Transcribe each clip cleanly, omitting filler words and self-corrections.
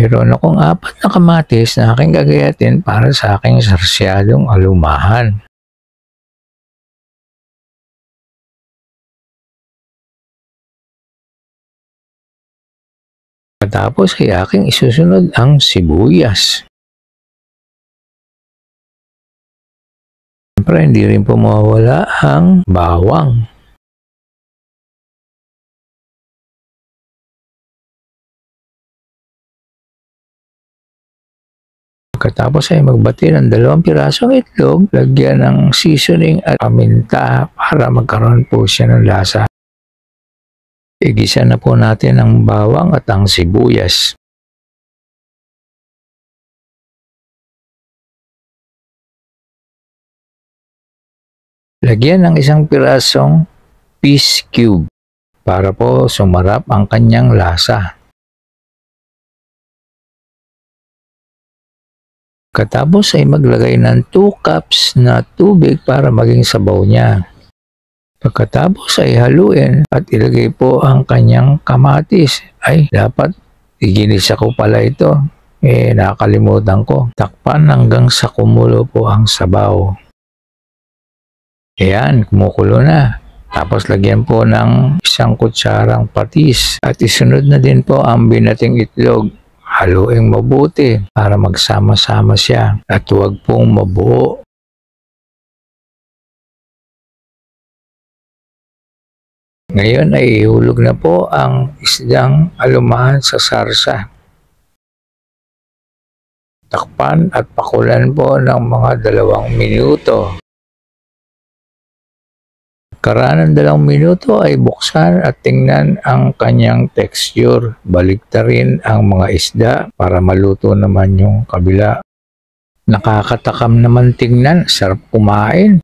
Mayroon akong 4 na kamatis na aking gagayatin para sa aking sarsyadong alumahan. Tapos ay aking isusunod ang sibuyas. Siyempre, hindi rin po mawawala ang bawang. Pagkatapos ay magbati ng 2 pirasong itlog, lagyan ng seasoning at paminta para magkaroon po siya ng lasa. Igisa na po natin ang bawang at ang sibuyas. Lagyan ng 1 pirasong fish cube para po sumarap ang kanyang lasa. Pagkatapos ay maglagay ng 2 cups na tubig para maging sabaw niya. Pagkatapos ay haluin at ilagay po ang kanyang kamatis. Ay, dapat iginisa ko pala ito. Nakakalimutan ko. Takpan hanggang sa kumulo po ang sabaw. Ayan, kumukulo na. Tapos lagyan po ng 1 kutsarang patis. At isunod na din po ang binating itlog. Haluin mabuti para magsama-sama siya. At huwag pong mabuo. Ngayon ay ihulog na po ang isdang alumahan sa sarsa. Takpan at pakulan po ng mga 2 minuto. Karaan ng 2 minuto ay buksan at tingnan ang kanyang texture. Baliktarin ang mga isda para maluto naman yung kabila. Nakakatakam naman tingnan, sarap kumain.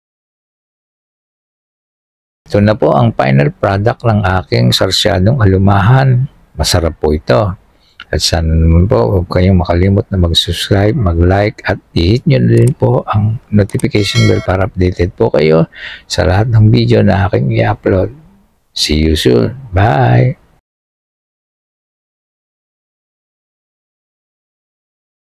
Ito na po ang final product ng aking sarsyadong alumahan. Masarap po ito. At sana naman po huwag kayong makalimot na mag-subscribe, mag-like at i-hit nyo na din po ang notification bell para updated po kayo sa lahat ng video na aking i-upload. See you soon. Bye!